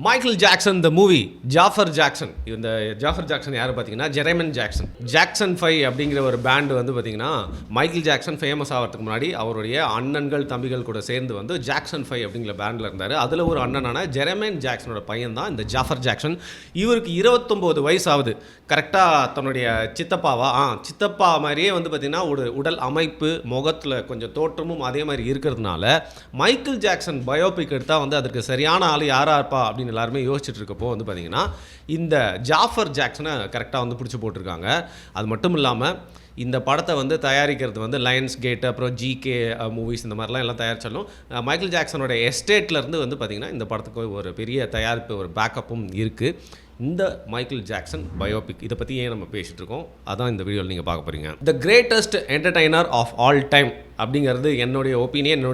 Michael Jackson the movie. Jaafar Jackson. இந்த Jaafar Jackson யார் பார்த்தீங்கன்னா ஜெரேமன் ஜாக்சன். ஜாக்சன் 5 அப்படிங்கிற ஒரு பேண்டு வந்து பார்த்தீங்கன்னா மைக்கேல் ஜாக்சன் ஃபேமஸ் ஆகிறதுக்கு முன்னாடி அவருடைய அண்ணன்கள் தம்பிகள் கூட சேர்ந்து வந்து ஜாக்சன் 5 அப்படிங்கிற பேண்டில் இருந்தார். அதில் ஒரு அண்ணனான ஜெரேமன் ஜாக்சனோட பையன் தான் இந்த ஜாஃபர் ஜாக்சன். இவருக்கு 29 வயசு ஆகுது. கரெக்டாக தன்னுடைய சித்தப்பா மாதிரியே வந்து பார்த்தீங்கன்னா ஒரு உடல் அமைப்பு, முகத்தில் கொஞ்சம் தோற்றமும் அதே மாதிரி இருக்கிறதுனால மைக்கேல் ஜாக்சன் பயோபிக் எடுத்தால் வந்து அதற்கு சரியான ஆள் யாராக இருப்பா அப்படின்னு எல்லாருமே யோசிச்சுட்டு இருக்கப்போ வந்து பார்த்தீங்கன்னா இந்த ஜாஃபர் ஜாக்சனை கரெக்டாக வந்து பிடிச்சி போட்டிருக்காங்க. அது மட்டும் இல்லாமல் இந்த படத்தை வந்து தயாரிக்கிறது வந்து லயன்ஸ் கேட், அப்புறம் ஜிகே மூவிஸ், இந்த மாதிரிலாம் எல்லாம் தயாரித்தாலும் மைக்கேல் ஜாக்சனோட எஸ்டேட்லேருந்து வந்து பார்த்திங்கன்னா இந்த படத்துக்கு ஒரு பெரிய தயாரிப்பு, ஒரு பேக்கப்பும் இருக்குது. இந்த மைக்கேல் ஜாக்சன் பயோபிக் இதை பற்றி ஏன் நம்ம பேசிகிட்டு இருக்கோம், அதான் இந்த வீடியோவில் நீங்கள் பார்க்க போகிறீங்க. The greatest entertainer of all time அப்படிங்கிறது என்னுடைய ஒப்பீனியன்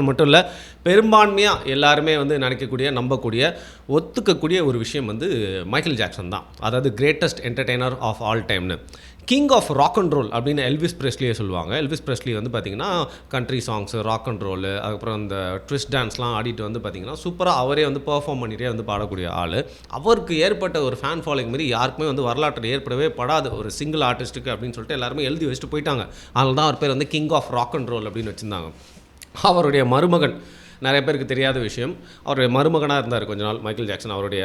மட்டும் இல்லை, பெரும்பான்மையாக எல்லாருமே வந்து நினைக்கக்கூடிய, நம்பக்கூடிய, ஒத்துக்கக்கூடிய ஒரு விஷயம் வந்து மைக்கேல் ஜாக்சன் தான். அதாவது கிரேட்டஸ்ட் என்டர்டைனர் ஆஃப் ஆல் டைம்னு. King of rock and roll அப்படின்னு எல்விஸ் ப்ரெஸ்லியே சொல்லுவாங்க. எல்விஸ் ப்ரெஸ்லி வந்து பார்த்திங்கன்னா country songs, rock and roll, அதுக்கப்புறம் இந்த ட்விஸ்ட் டான்ஸ்லாம் ஆடிட்டு வந்து பார்த்திங்கன்னா சூப்பராக அவரே வந்து பெர்ஃபார்ம் பண்ணிகிட்டே வந்து பாடக்கூடிய ஆள். அவருக்கு ஏற்பட்ட ஒரு ஃபேன் ஃபாலோயிங் மாதிரி யாருக்குமே வந்து வரலாற்றில் ஏற்படவே படாது ஒரு சிங்கிள் ஆர்டிஸ்ட்டுக்கு அப்படின்னு சொல்லிட்டு எல்லாருமே எழுதி வச்சுட்டு போயிட்டாங்க. அதனால தான் அவர் பேர் வந்து king of rock and roll அப்படின்னு வச்சுருந்தாங்க. அவருடைய மருமகன், நிறைய பேருக்கு தெரியாத விஷயம், அவருடைய மருமகனாக இருந்தார் கொஞ்ச நாள் மைக்கேல் ஜாக்சன். அவருடைய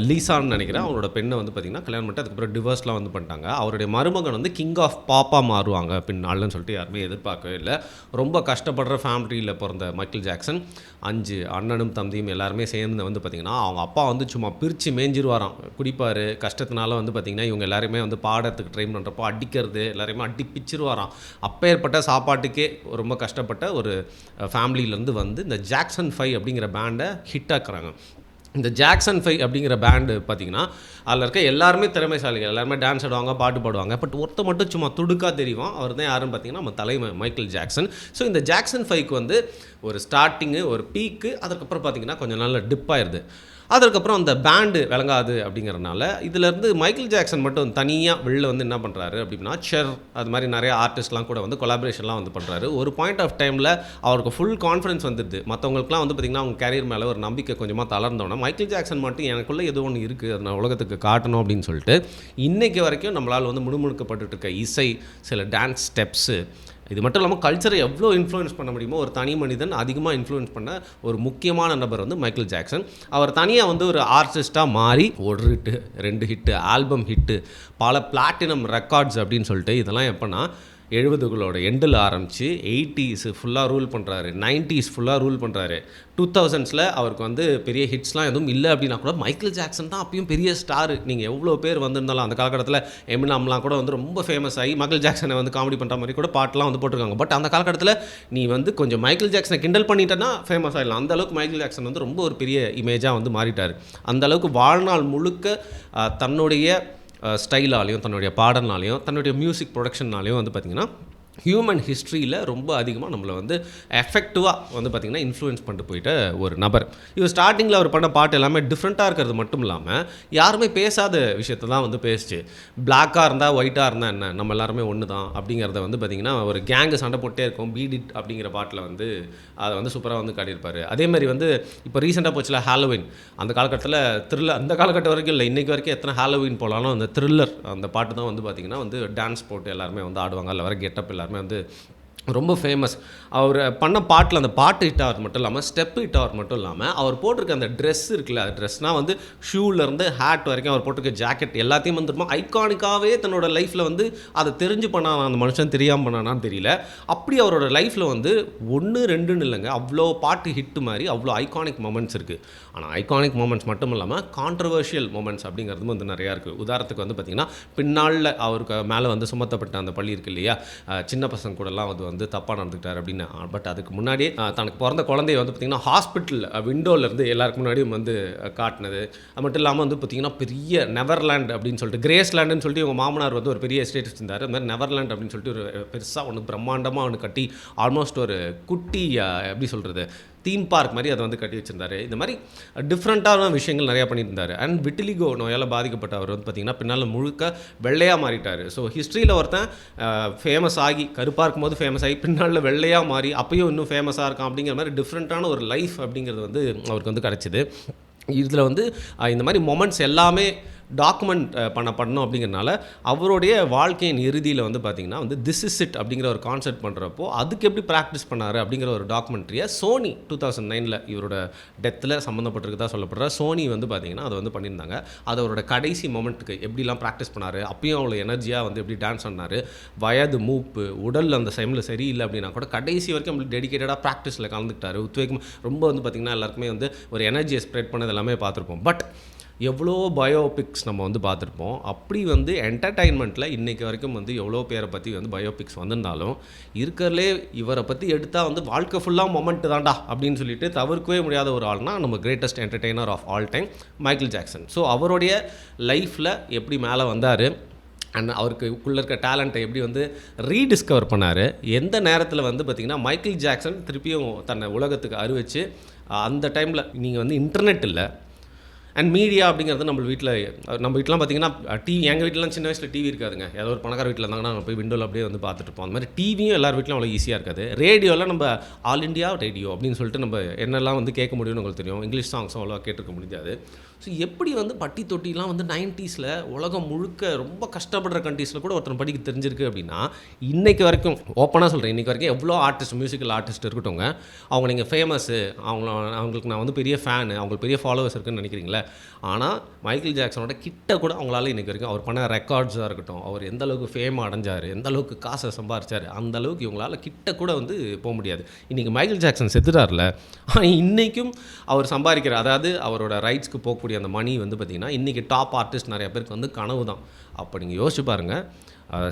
லீசான்னு நினைக்கிறேன், அவரோட பெண்ணை வந்து பார்த்திங்கன்னா கல்யாணம் பண்ணிட்டு அதுக்கப்புறம் டிவோர்ஸ்லாம் வந்து பண்ணிட்டாங்க. அவருடைய மருமகன் வந்து கிங் ஆஃப் பாப்பா மாறுவாங்க பின்னாள்னு சொல்லிட்டு யாருமே எதிர்பார்க்கவே இல்லை. ரொம்ப கஷ்டப்படுற ஃபேமிலியில் பிறந்த மைக்கேல் ஜாக்சன் 5 அண்ணனும் தம்பியும் எல்லாருமே சேர்ந்து வந்து பார்த்திங்கன்னா அவங்க அப்பா வந்து சும்மா பிரித்து மேய்ஞ்சிருவாராம். குடிப்பார். கஷ்டத்தினால வந்து பார்த்திங்கன்னா இவங்க எல்லாருமே வந்து பாடத்துக்கு ட்ரெயின் பண்ணுறப்போ அடிக்கிறது, எல்லாருமே அடி பிச்சிருவாராம். அப்பேற்பட்ட சாப்பாட்டுக்கே ரொம்ப கஷ்டப்பட்ட ஒரு ஃபேமிலியிலேருந்து வந்து இந்த ஜாக்சன் 5 அப்படிங்கிற பேண்டை ஹிட் ஆக்குறாங்க. இந்த ஜாக்சன் 5 அப்படிங்கிற பேண்டு பார்த்திங்கன்னா அதில் இருக்க எல்லாருமே திறமைசாலிகள், எல்லாருமே டான்ஸ் ஆடுவாங்க, பாட்டு பாடுவாங்க. பட் ஒருத்த மட்டும் சும்மா துடுக்காக தெரியும். அவர் தான் யாருன்னு பார்த்திங்கன்னா நம்ம தலைமை மைக்கேல் ஜாக்சன். ஸோ இந்த ஜாக்சன் 5க்கு வந்து ஒரு ஸ்டார்டிங்கு, ஒரு பீக்கு, அதுக்கப்புறம் பார்த்திங்கன்னா கொஞ்சம் நல்ல டிப் ஆயிடுது. அதுக்கப்புறம் அந்த பேண்டு விளங்காது அப்படிங்கிறனால இதிலேருந்து மைக்கேல் ஜாக்சன் மட்டும் தனியாக வெளில வந்து என்ன பண்ணுறாரு அப்படின்னா ஷெர் அது மாதிரி நிறைய ஆர்டிஸ்ட்லாம் கூட வந்து கொலாபரேஷன்லாம் வந்து பண்ணுறாரு. ஒரு பாயிண்ட் ஆஃப் டைமில் அவருக்கு ஃபுல் கான்ஃபிடன்ஸ் வந்துடுது. மற்றவங்களுக்குலாம் வந்து பார்த்திங்கன்னா அவங்க கேரியர் மேலே ஒரு நம்பிக்கை கொஞ்சமாக தளர்ந்தோன்னா மைக்கேல் ஜாக்சன் மட்டும் எனக்குள்ளே ஏதோ ஒன்று இருக்குது, அதை நான் உலகத்துக்கு காட்டணும் அப்படின்னு சொல்லிட்டு இன்றைக்கி வரைக்கும் நம்மளால் வந்து முணுமுணுக்கப்பட்டு இருக்க இசை, சில டான்ஸ் ஸ்டெப்ஸு, இது மட்டும் இல்லாமல் கல்ச்சரை எவ்வளோ இன்ஃப்ளூயன்ஸ் பண்ண முடியுமோ ஒரு தனி மனிதன் அதிகமாக இன்ஃப்ளூயன்ஸ் பண்ண ஒரு முக்கியமான நபர் வந்து மைக்கேல் ஜாக்சன். அவர் தனியாக வந்து ஒரு ஆர்டிஸ்ட்டாக மாறி 1 ஹிட்டு 2 ஹிட்டு ஆல்பம் ஹிட்டு, பல பிளாட்டினம் ரெக்கார்ட்ஸ் அப்படின்னு சொல்லிட்டு இதெல்லாம் எப்போனா 70களோட எண்டில் ஆரம்பித்து 80s ஃபுல்லாக ரூல் பண்ணுறாரு, 90s ஃபுல்லாக ரூல் பண்ணுறாரு. 2000s அவருக்கு வந்து பெரிய ஹிட்ஸ்லாம் எதுவும் இல்லை அப்படின்னா கூட மைக்கேல் ஜாக்சன் தான் அப்பயும் பெரிய ஸ்டார். நீங்கள் எவ்வளோ பேர் வந்திருந்தாலும் அந்த காலகட்டத்தில் எமினாம்லாம் கூட வந்து ரொம்ப ஃபேமஸ் ஆகி மைக்கேல் ஜாக்சனை வந்து காமெடி பண்ணுற மாதிரி கூட பாட்டெலாம் வந்து போட்டிருக்காங்க. பட் அந்த காலகட்டத்தில் நீ வந்து கொஞ்சம் மைக்கேல் ஜாக்சனை கிண்டல் பண்ணிட்டேன்னா ஃபேமஸ் ஆகிடலாம். அந்தளவுக்கு மைக்கேல் ஜாக்சன் வந்து ரொம்ப ஒரு பெரிய இமேஜாக வந்து மாறிட்டார். அந்தளவுக்கு வாழ்நாள் முழுக்க தன்னுடைய ஸ்டைலாலையும், தன்னுடைய பாடல்னாலையும், தன்னுடைய மியூசிக் ப்ரொடக்ஷன்னாலையும் வந்து பார்த்திங்கன்னா ஹியூமன் ஹிஸ்ட்ரியில் ரொம்ப அதிகமாக நம்மளை வந்து எஃபெக்டிவாக வந்து பார்த்திங்கன்னா இன்ஃப்ளூயன்ஸ் பண்ணிட்டு போயிட்ட ஒரு நபர். இவர் ஸ்டார்டிங்கில் அவர் பண்ண பாட்டு எல்லாமே டிஃப்ரெண்ட்டாக இருக்கிறது மட்டும் இல்லாமல் யாருமே பேசாத விஷயத்தை தான் வந்து பேசிச்சு. பிளாக்காக இருந்தால் ஒயிட்டாக இருந்தால் என்ன, நம்ம எல்லாருமே ஒன்று தான் அப்படிங்கிறத வந்து பார்த்திங்கன்னா ஒரு கேங்கு சண்டை போட்டே இருக்கும். பீட் இட் அப்படிங்கிற பாட்டில் வந்து அதை வந்து சூப்பராக வந்து காட்டியிருப்பார். அதேமாதிரி வந்து இப்போ ரீசெண்டாக போச்சுல ஹாலோவின், அந்த காலகட்டத்தில் த்ரில்லர், அந்த காலகட்டம் வரைக்கும் இல்லை, இன்றைக்கி வரைக்கும் எத்தனை ஹாலோவின் போலாலும் அந்த த்ரில்லர் அந்த பாட்டு தான் வந்து பார்த்திங்கன்னா வந்து டான்ஸ் போட்டு எல்லாருமே வந்து ஆடுவாங்க. அதில் வர கெட்டப் எல்லாருமே வந்து ரொம்ப ஃபேமஸ். அவர் பண்ண பாட்டில் அந்த பாட்டு ஹிட் ஆகிறது மட்டும் இல்லாமல் ஸ்டெப் ஹிட் ஆகிறது மட்டும் இல்லாமல் அவர் போட்டிருக்க அந்த ட்ரெஸ் இருக்குல்ல, அது ட்ரெஸ்னால் வந்து ஷூலேருந்து ஹேட் வரைக்கும் அவர் போட்டிருக்க ஜாக்கெட் எல்லாத்தையும் வந்துருமா ஐகானிக்காகவே தன்னோட லைஃப்பில் வந்து அதை தெரிஞ்சு பண்ணானா அந்த மனுஷன், தெரியாமல் பண்ணானான்னு தெரியல. அப்படி அவரோட லைஃப்பில் வந்து 1 2ன்னு இல்லைங்க, அவ்வளோ பாட்டு ஹிட்டு மாதிரி அவ்வளோ ஐகானிக் மூமெண்ட்ஸ் இருக்குது. ஆனால் ஐகானிக் மூமெண்ட்ஸ் மட்டும் இல்லாமல் கான்ட்ரவர்ஷியல் மூமெண்ட்ஸ் அப்படிங்கிறது வந்து நிறையா இருக்குது. உதாரணத்துக்கு வந்து பார்த்திங்கன்னா பின்னாளில் அவருக்கு மேலே வந்து சுமத்தப்பட்ட அந்த பள்ளி இருக்குது இல்லையா, சின்ன பசங்க கூடலாம் வந்து தப்பாக நடந்துக்கிட்டார் அப்படின்னு. பட் அதுக்கு முன்னாடி தனக்கு பிறந்த குழந்தைய வந்து பார்த்திங்கன்னா ஹாஸ்பிட்டல் விண்டோலேருந்து எல்லாருக்கு முன்னாடியும் வந்து காட்டினது. அது மட்டும் இல்லாமல் வந்து பார்த்திங்கன்னா பெரிய நெவர்லேண்ட் அப்படின்னு சொல்லிட்டு, கிரேஸ்லேண்டுன்னு சொல்லிட்டு இவங்க மாமனார் வந்து ஒரு பெரிய எஸ்டேட் வச்சிருந்தார். அது மாதிரி நெவர்லேண்ட் அப்படின்னு சொல்லிட்டு ஒரு பெருசாக ஒன்று பிரம்மாண்டமாக ஒன்று கட்டி ஆல்மோஸ்ட் ஒரு குட்டி எப்படி சொல்கிறது தீம் பார்க் மாதிரி அதை வந்து கட்டி வச்சுருந்தாரு. இந்த மாதிரி டிஃப்ரெண்ட்டான விஷயங்கள் நிறையா பண்ணியிருந்தார். அண்ட் விட்டிலிகோ நோயால் பாதிக்கப்பட்ட அவர் வந்து பார்த்திங்கன்னா பின்னால் முழுக்க வெள்ளையாக மாறிட்டார். ஸோ ஹிஸ்ட்ரியில் ஒருத்தன் ஃபேமஸ் ஆகி கருப்பாக இருக்கும்போது ஃபேமஸ் ஆகி பின்னால் வெள்ளையாக மாறி அப்பயும் இன்னும் ஃபேமஸாக இருக்கான் அப்படிங்கிற மாதிரி டிஃப்ரெண்ட்டான ஒரு லைஃப் அப்படிங்கிறது வந்து அவருக்கு வந்து கிடச்சிது. இதில் வந்து இந்த மாதிரி மொமெண்ட்ஸ் எல்லாமே டாக்குமெண்ட் பண்ணணும் அப்படிங்கிறனால அவருடைய வாழ்க்கையின் இறுதியில் வந்து பார்த்திங்கன்னா வந்து திஸ் இஸ் இட் அப்படிங்கிற ஒரு கான்செப்ட் பண்ணுறப்போ அதுக்கு எப்படி ப்ராக்டிஸ் பண்ணார் அப்படிங்கிற ஒரு டாக்குமெண்ட்ரியை சோனி 2009 இவரோட டெத்தில் சம்மந்தப்பட்டிருக்குதா சொல்லப்படுற சோனி வந்து பார்த்திங்கன்னா அதை வந்து பண்ணியிருந்தாங்க. அது அவரோட கடைசி மொமெண்ட்டுக்கு எப்படிலாம் ப்ராக்டிஸ் பண்ணார், அப்பயும் அவ்வளோ எனர்ஜியாக வந்து எப்படி டான்ஸ் பண்ணார், வயது மூப்பு உடல் அந்த டைமில் சரியில்லை அப்படின்னா கூட கடைசி வரைக்கும் நம்மளுக்கு டெடிக்கேட்டடாக ப்ராக்டிஸில் கலந்துக்கிட்டார். உத்வேகம் ரொம்ப வந்து பார்த்திங்கன்னா எல்லாருக்குமே வந்து ஒரு எனர்ஜியை ஸ்ப்ரெட் பண்ணது எல்லாமே பார்த்துருப்போம். பட் எவ்வளோ பயோபிக்ஸ் நம்ம வந்து பார்த்துருப்போம். அப்படி வந்து என்டர்டைன்மெண்ட்டில் இன்றைக்கி வரைக்கும் வந்து எவ்வளோ பேரை பற்றி வந்து பயோபிக்ஸ் வந்திருந்தாலும் இருக்கிறதுலே இவரை பற்றி எடுத்தால் வந்து வாழ்க்கை ஃபுல்லாக மொமெண்ட்டு தான்டா அப்படின்னு சொல்லிட்டு தவிர்க்கவே முடியாத ஒரு ஆள்னா நம்ம greatest entertainer of all time Michael Jackson. So அவருடைய லைஃப்பில் எப்படி மேலே வந்தார் அண்ட் அவருக்குள்ளே இருக்க டேலண்ட்டை எப்படி வந்து ரீடிஸ்கவர் பண்ணார், எந்த நேரத்தில் வந்து பார்த்திங்கன்னா மைக்கேல் ஜாக்சன் திருப்பியும் தன்னை உலகத்துக்கு அறிவிச்சு அந்த டைமில் நீங்கள் வந்து இன்டர்நெட் இல்லை அண்ட் மீடியா அப்படிங்கிறது நம்ம வீட்டிலாம் பார்த்தீங்கன்னா டிவி, எங்கள் வீட்டிலாம் சின்ன வயசில் டிவி இருக்காதுங்க. ஏதோ ஒரு பணக்கார வீட்டில் இருந்தாங்கன்னா நம்ம போய் விண்டோவில் அப்படியே வந்து பார்த்துட்டு இருப்போம். அந்த மாதிரி டிவியும் எல்லார் வீட்டிலும் அவ்வளோ ஈஸியாக இருக்காது. ரேடியோவில் நம்ம ஆல் இண்டியா ரேடியோ அப்படின்னு சொல்லிட்டு நம்ம என்னெல்லாம் வந்து கேட்க முடியும்னு உங்களுக்கு தெரியும். இங்கிலீஷ் சாங்ஸும் அவ்வளோ கேட்டிருக்க முடியாது. ஸோ எப்படி வந்து பட்டி தொட்டிலாம் வந்து 90s உலகம் முழுக்க ரொம்ப கஷ்டப்படுற கண்ட்ரீஸில் கூட ஒருத்தர் படிக்க தெரிஞ்சிருக்கு அப்படின்னா இன்றைக்கு வரைக்கும் ஓப்பனாக சொல்கிறேன், இன்றைக்கி வரைக்கும் எவ்வளோ ஆர்டிஸ்ட், மியூசிக்கல் ஆர்டிஸ்ட் இருக்கட்டும்ங்க, அவங்க நீங்கள் ஃபேமஸ்ஸு, அவங்களுக்கு நான் வந்து பெரிய ஃபேனு, அவங்களுக்கு பெரிய ஃபாலோவர்ஸ் இருக்குன்னு நினைக்கிறீங்களே. ஆனால் மைக்கேல் ஜாக்சனோட கிட்ட கூட அவங்களால இன்றைக்கி வரைக்கும் அவர் பண்ண ரெக்கார்ட்ஸாக இருக்கட்டும், அவர் எந்த அளவுக்கு ஃபேம் அடைஞ்சார், எந்த அளவுக்கு காசை சம்பாரிச்சார், அந்த அளவுக்கு இவங்களால் கிட்ட கூட வந்து போக முடியாது. இன்றைக்கி மைக்கேல் ஜாக்சன் செத்துட்டார்ல, இன்றைக்கும் அவர் சம்பாதிக்கிற, அதாவது அவரோட ரைட்ஸ்க்கு போகக்கூடிய அந்த மணி வந்து பார்த்திங்கன்னா இன்றைக்கி டாப் ஆர்டிஸ்ட் நிறைய பேருக்கு வந்து கனவு தான். அப்போ நீங்கள் யோசிச்சு பாருங்கள்,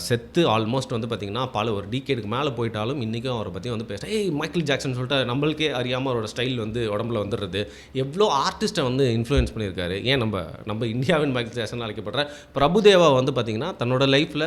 செத்து ஆல்மோஸ்ட் வந்து பார்த்திங்கன்னா ஒரு டீகேடுக்கு மேலே போயிட்டாலும் இன்றைக்கும் அவரை பற்றி வந்து பேசுகிறேன். மைக்கேல் ஜாக்சன் சொல்லிட்டு நம்மளுக்கே அறியாமல் அவரோட ஸ்டைல் வந்து உடம்புல வந்துடுறது. எவ்வளோ ஆர்டிஸ்ட்டை வந்து இன்ஃப்ளூயன்ஸ் பண்ணியிருக்காரு. ஏன் நம்ம இந்தியாவின் மைக்கேல் ஜாக்சன் அழைக்கப்படுற பிரபுதேவா வந்து பார்த்திங்கன்னா தன்னோட லைஃப்பில்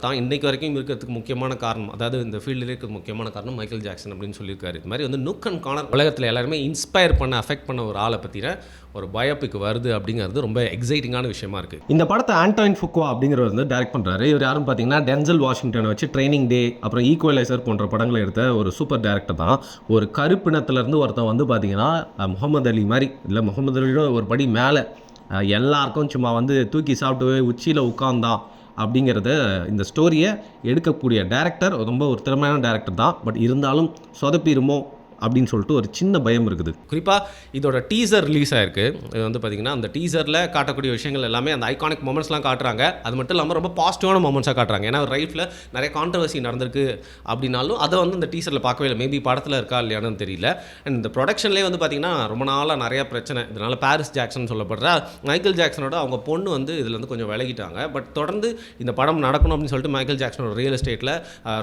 தான் இன்றைக்கு வரைக்கும் இருக்கிறதுக்கு முக்கியமான காரணம், அதாவது இந்த ஃபீல்டில் இருக்கிறது முக்கியமான காரணம் மைக்கேல் ஜாக்சன் அப்படின்னு சொல்லியிருக்காரு. இது மாதிரி வந்து நுக் அண்ட் கார்னர் உலகத்தில் எல்லாருமே இன்ஸ்பயர் பண்ண, அஃபெக்ட் பண்ண ஒரு ஆளை பற்றின ஒரு பயோபிக் வருது அப்படிங்கிறது ரொம்ப எக்ஸைட்டிங்கான விஷயமா இருக்குது. இந்த படத்தை ஆண்டோயின் ஃபுக்வா அப்படிங்கிறவர் வந்து டைரக்ட் பண்ணுறாரு. இவர் யாரும் பார்த்தீங்கன்னா டென்சல் வாஷிங்டனை வச்சு ட்ரைனிங் டே, அப்புறம் ஈக்குவலைசர் போன்ற படங்களை எடுத்த ஒரு சூப்பர் டேரக்டர் தான். ஒரு கருப்பினத்துலேருந்து ஒருத்தன் வந்து பார்த்தீங்கன்னா முகமது அலி மாதிரி, இல்லை முகமது அலியோட ஒரு படி மேலே எல்லாருக்கும் சும்மா வந்து தூக்கி சாப்பிட்டு உச்சியில் உட்கார்ந்தான் அப்படிங்கிறத இந்த ஸ்டோரியை எடுக்கக்கூடிய டேரக்டர் ரொம்ப ஒரு திறமையான டேரக்டர் தான். பட் இருந்தாலும் சொதப்பிருமோ அப்படின்னு சொல்லிட்டு ஒரு சின்ன பயம் இருக்குது. குறிப்பாக இதோட டீசர் ரிலீஸ் ஆயிருக்கு. இது வந்து பார்த்திங்கன்னா அந்த டீசரில் காட்டக்கூடிய விஷயங்கள் எல்லாமே அந்த ஐகானிக் மொமெண்ட்ஸ்லாம் காட்டுறாங்க. அது மட்டும் இல்லாமல் ரொம்ப பாசிட்டிவான மொமெண்ட்ஸாக காட்டுறாங்க. ஏன்னா ஒரு லைஃப்பில் நிறைய கான்ட்ரவர்சி நடந்திருக்கு அப்படின்னாலும் அதை வந்து இந்த டீசரில் பார்க்கவே இல்லை. மேபி படத்தில் இருக்கா இல்லையானு தெரியல. அண்ட் இந்த ப்ரொடக்ஷன்லேயே வந்து பார்த்திங்கன்னா ரொம்ப நாளாக நிறையா பிரச்சனை. இதனால் பாரிஸ் ஜாக்சன் சொல்லப்படுற மைக்கேல் ஜாக்சனோட அவங்க பொண்ணு வந்து இதில் வந்து கொஞ்சம் விலகிட்டாங்க. பட் தொடர்ந்து இந்த படம் நடக்கணும் அப்படின்னு சொல்லிட்டு மைக்கேல் ஜாக்சனோட ரியல் எஸ்டேட்டில்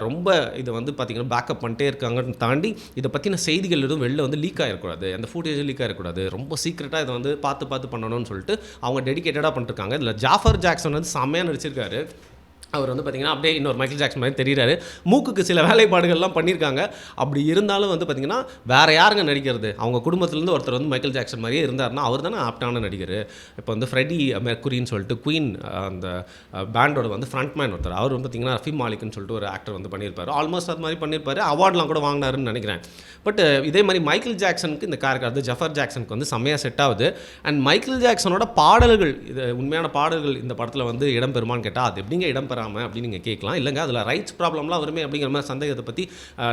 ரொம்ப இதை வந்து பார்த்திங்கன்னா பேக்கப் பண்ணிட்டே இருக்காங்கன்னு தாண்டி இதை பற்றின செய்திகள் எதுவும் வெளில வந்து லீக் ஆகிடக்கூடாது, அந்த ஃபுட்டேஜ் லீக் ஆகிடக்கூடாது, ரொம்ப சீக்ரெட்டாக இதை வந்து பார்த்து பண்ணணும்னு சொல்லிட்டு அவங்க டெடிக்கேட்டடாக பண்ணிருக்காங்க. இதில் ஜாஃபர் ஜாக்சன் வந்து செம்மையாக நடிச்சிருக்காரு. அவர் வந்து பார்த்திங்கன்னா அப்படியே இன்னொரு மைக்கேல் ஜாக்சன் மாதிரி தெரிகிறாரு. மூக்குக்கு சில வேலைப்பாடுகள்லாம் பண்ணியிருக்காங்க. அப்படி இருந்தாலும் வந்து பார்த்திங்கன்னா வேறு யாருங்க நடிக்கிறது? அவங்க குடும்பத்துலேருந்து ஒருத்தர் வந்து மைக்கேல் ஜாக்சன் மாதிரியே இருந்தார்னா அவர் தானே ஆப்டான நடிகர். இப்போ வந்து ஃப்ரெடி மெர்க்குரின்னு சொல்லிட்டு குயின் அந்த பேண்டோட வந்து ஃப்ரண்ட்மேன் ஒருத்தர், அவர் வந்து பார்த்திங்கன்னா ரஃபி மாலிக்னு சொல்லிட்டு ஒரு ஆக்டர் வந்து பண்ணியிருப்பார். ஆல்மோஸ்ட் அது மாதிரி பண்ணியிருப்பார். அவார்ட்லாம் கூட வாங்கினாருன்னு நினைக்கிறேன். பட் இதே மாதிரி மைக்கேல் ஜாக்சனுக்கு இந்த கேரக்டர் வந்து ஜஃபர் ஜாக்சனுக்கு வந்து செம்மையாக செட் ஆகுது. அண்ட் மைக்கேல் ஜாக்சனோட பாடல்கள், இது உண்மையான பாடல்கள் இந்த படத்தில் வந்து இடம்பெறுமான்னு கேட்டால் அது எப்படிங்க இடம்பெறாமல் அப்படின்னு நீங்கள் கேட்கலாம். இல்லைங்க அதில் ரைட்ஸ் ப்ராப்ளம்லாம் வருமே அப்படிங்கிற மாதிரி சந்தேகத்தை பற்றி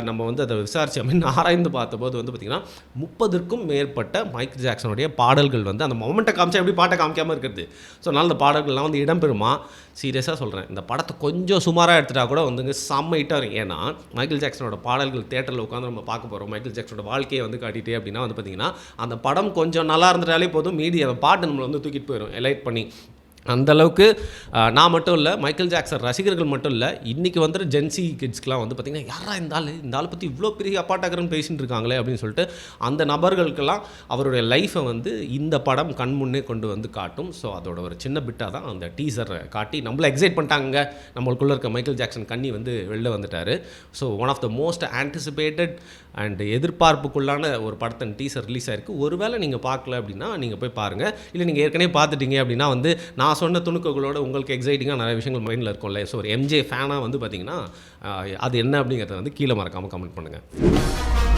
நம்ம வந்து அதை விசாரிச்சு அப்படின்னு ஆராய்ந்து பார்த்தபோது வந்து பார்த்திங்கன்னா 30க்கும் மேற்பட்ட மைக்கேல் ஜாக்சனுடைய பாடல்கள் வந்து அந்த மொமெண்ட்டை காமிச்சா எப்படி பாட்டை காமிக்காமல் இருக்கிறது. ஸோ அதனால் அந்த பாடல்கள்லாம் வந்து இடம்பெறுமா? சீரியஸாக சொல்கிறேன், இந்த படத்தை கொஞ்சம் சுமாராக எடுத்துட்டா கூட வந்துங்க செம்ம ஹிட்டாக இருக்கும். ஏன்னா மைக்கேல் ஜாக்சனோட பாடல்கள் தேட்டரில் உட்காந்து நம்ம பார்க்க போகிறோம். மைக்கேல் ஜாக்சனோட வாழ்க்கையை வந்து காட்டிட்டே அப்படின்னா வந்து பார்த்திங்கன்னா அந்த படம் கொஞ்சம் நல்லா இருந்துட்டாலே போதும், மீதி அந்த பாட்டு நம்மளை வந்து தூக்கிட்டு போயிடும் எலைட் பண்ணி. அந்தளவுக்கு நான் மட்டும் இல்லை, மைக்கேல் ஜாக்சன் ரசிகர்கள் மட்டும் இல்லை, இன்றைக்கி வந்துட்டு ஜென்சி கிட்ஸ்க்கெலாம் வந்து பார்த்திங்கன்னா யாரா இந்த ஆள் பற்றி இவ்வளோ பெரிய அப்பாட்டாக்கிறன்னு பேசிகிட்டு இருக்காங்களே அப்படின்னு சொல்லிட்டு அந்த நபர்களுக்கெல்லாம் அவருடைய லைஃப்பை வந்து இந்த படம் கண் முன்னே கொண்டு வந்து காட்டும். ஸோ அதோட ஒரு சின்ன பிட்டாக தான் அந்த டீசரை காட்டி நம்மளை எக்ஸைட் பண்ணிட்டாங்க. நம்மளுக்குள்ளே இருக்க மைக்கேல் ஜாக்சன் கண்ணி வந்து வெளில வந்துட்டார். So one of the most anticipated and எதிர்பார்ப்புக்குள்ளான ஒரு படத்தின் டீசர் ரிலீஸ் ஆகிருக்கு. ஒருவேளை நீங்கள் பார்க்கல அப்படின்னா நீங்கள் போய் பாருங்கள். இல்லை நீங்கள் ஏற்கனவே பார்த்துட்டீங்க அப்படின்னா வந்து நான் சொன்ன துணுக்குகளோட உங்களுக்கு எக்ஸைட்டிங்காக நிறைய விஷயங்கள் மைண்டில் இருக்கும்ல. ஸோ ஒரு எம்ஜே ஃபேனாக வந்து பார்த்திங்கன்னா அது என்ன அப்படிங்கிறத வந்து கீழே மறக்காமல் கமெண்ட் பண்ணுங்கள்.